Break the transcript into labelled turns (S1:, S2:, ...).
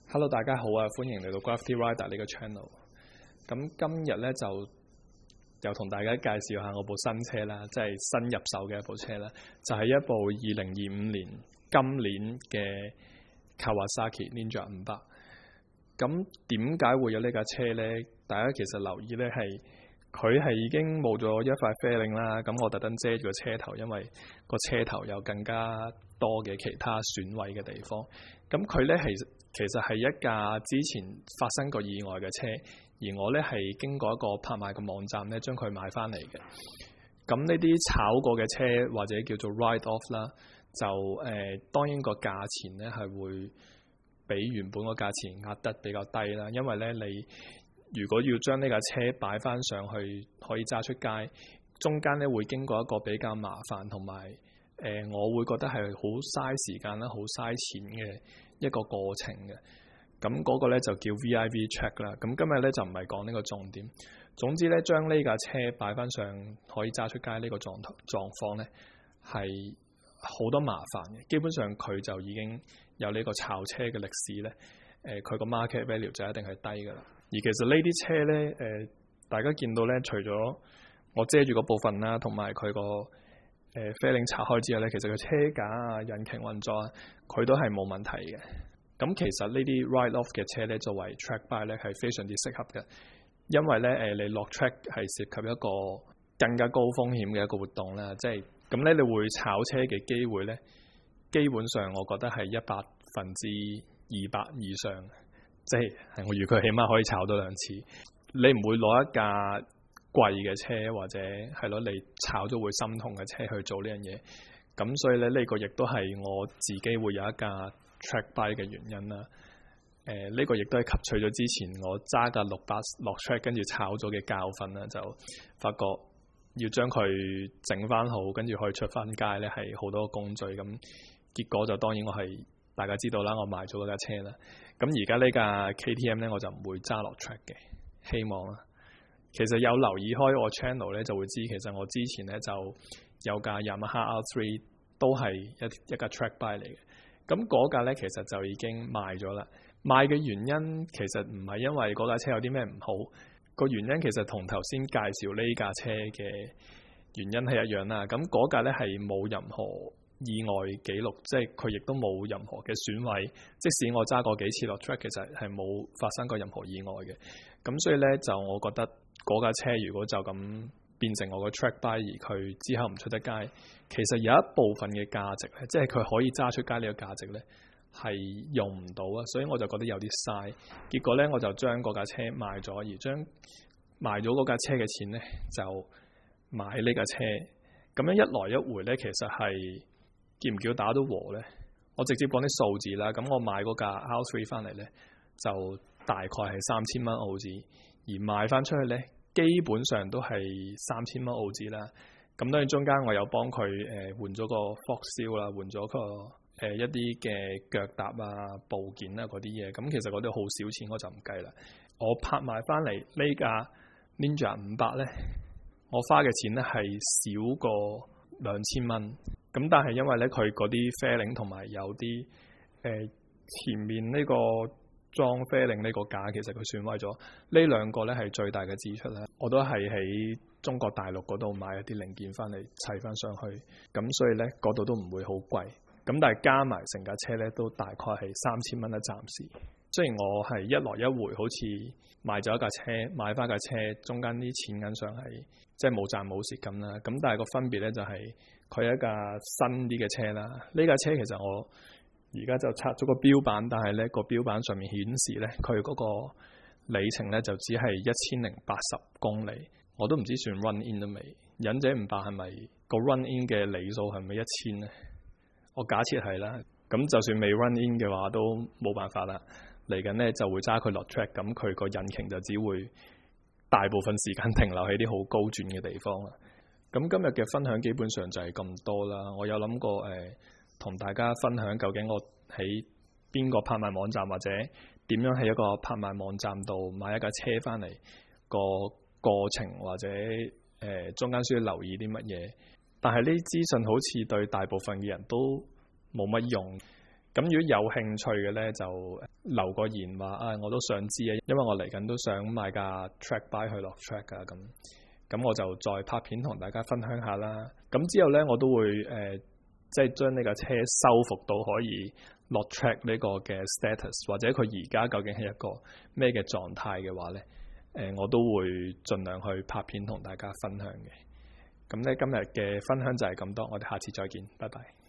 S1: Hello， 大家好啊！歡迎嚟到 Gravity Rider 呢個 channel。咁今日咧就又同大家介紹下我部新車啦，即係新入手嘅一部車啦，就係一部2025年今年嘅 Kawasaki Ninja 500。咁點解會有呢架車呢？大家其實留意呢係佢係已經冇咗一塊啡領啦。咁我特登遮住個車頭，因為個車頭有更加多嘅其他損毀嘅地方。咁佢呢係其實係一架之前發生過意外嘅車，而我呢係經過一個拍賣嘅網站呢將佢買翻嚟嘅。咁呢啲炒過嘅車或者叫做 write off 啦，就當然個價錢呢係會比原本個價錢壓得比較低啦，因為呢你如果要將呢架車擺翻上去可以揸出街，中間呢會經過一個比較麻煩同埋我會覺得係好嘥時間啦，好嘥錢嘅一個過程嘅。咁嗰個呢就叫 VIV check 啦。咁今日呢就唔係講呢個重點。總之呢，將呢架車擺翻上可以揸出街呢個狀況呢係好多麻煩嘅。基本上佢就已經有呢個炒車嘅歷史呢，佢個 market value 就一定係低噶啦。而其實呢啲車呢，大家見到呢，除咗我遮住嗰部分啦，同埋佢個啡領拆開之後呢，其實個車架啊、引擎運作啊，佢都係冇問題嘅。咁其實呢啲 write off 嘅車呢，作為 track buy 呢係非常之適合嘅，因為呢你落 track 係涉及一個更加高風險嘅一個活動啦，即係咁呢，你會炒車嘅機會呢，基本上我覺得係200%以上。即係我預佢起碼可以炒多2次，你唔會攞一架貴嘅車或者係咯，你炒咗會心痛嘅車去做呢樣嘢。咁所以咧，呢個亦都係我自己會有一架 track buy 嘅原因啦。呢個亦都係吸取咗之前我揸架600落 track 跟住炒咗嘅教訓啦，就發覺要將佢整翻好，跟住可以出翻街咧，係好多工序。咁結果就當然我係大家知道啦，我買咗嗰架車啦。咁而家呢架 KTM 咧，我就唔會揸落 track 嘅，希望啦。其實有留意開我 channel 咧，就會知其實我之前咧就有架 Yamaha R3 都係一架 track buy 嚟嘅。咁嗰架咧其實就已經賣咗啦。賣嘅原因其實唔係因為嗰架車有啲咩唔好，個原因其實同頭先介紹呢架車嘅原因係一樣啦。咁嗰架咧係冇任何意外記錄，即係佢亦都冇任何嘅損毀。即使我揸過幾次落 track， 其實係冇發生過任何意外嘅。咁所以呢，就我覺得嗰架車如果就咁變成我個 track buy， 而佢之後唔出得街，其實有一部分嘅價值呢，即係佢可以揸出街呢個價值呢，係用唔到啊。所以我就覺得有啲嘥。結果呢，我就將嗰架車賣咗，而將賣咗嗰架車嘅錢呢，就買呢架車。咁樣一來一回呢，其實係叫唔叫打到和呢？我直接講啲數字啦。咁我買嗰架 R3 翻嚟呢，就大概係3000蚊澳紙，而賣翻出去呢，基本上都係3000蚊澳紙啦。咁當然中間我有幫佢換咗個 Fork Seal 啦，換咗個一啲嘅腳踏啊、部件啊嗰啲嘢。咁其實嗰啲好少錢，我就唔計啦。我拍賣翻嚟呢架 Ninja 500呢，我花嘅錢呢係少過2000蚊。咁但係因為咧佢嗰啲啡領同埋有啲前面呢個裝啡領呢個架，其實佢損毀咗。呢兩個咧係最大嘅支出啦。我都係喺中國大陸嗰度買一啲零件翻嚟砌翻上去，咁所以咧嗰度都唔會好貴。咁但係加埋成架車咧都大概係3000蚊一暫時。雖然我係一來一回好似賣咗一架車買翻架車，中間啲錢銀上係即係冇賺冇蝕咁啦。咁但係個分別咧就係佢係一架新啲嘅車啦。呢架車其實我而家就拆咗個標版，但係咧個標版上面顯示咧佢嗰個里程咧就只係1080公里。我都唔知算 run in 都未。忍者500係咪個 run in 嘅里數係咪1000呢？我假設係啦。咁就算未 run in 嘅話都冇辦法啦。嚟緊呢就會揸佢落 track， 咁佢個引擎就只會大部分時間停留喺啲好高轉嘅地方啦。咁今日嘅分享基本上就係咁多啦。我有諗過同大家分享究竟我喺邊個拍賣網站或者點樣喺一個拍賣網站度買一架車翻嚟個過程，或者中間需要留意啲乜嘢。但係呢啲資訊好似對大部分嘅人都冇乜用。咁如果有興趣嘅咧，就留個言話啊，我都想知啊，因為我嚟緊都想買架 track bike 去落 track 啊，咁我就再拍片同大家分享下啦。咁之後咧，我都會即係將呢架車修復到可以落 track 呢個嘅 status， 或者佢而家究竟係一個咩嘅狀態嘅話咧，我都會盡量去拍片同大家分享嘅。咁咧今日嘅分享就係咁多，我哋下次再見，拜拜。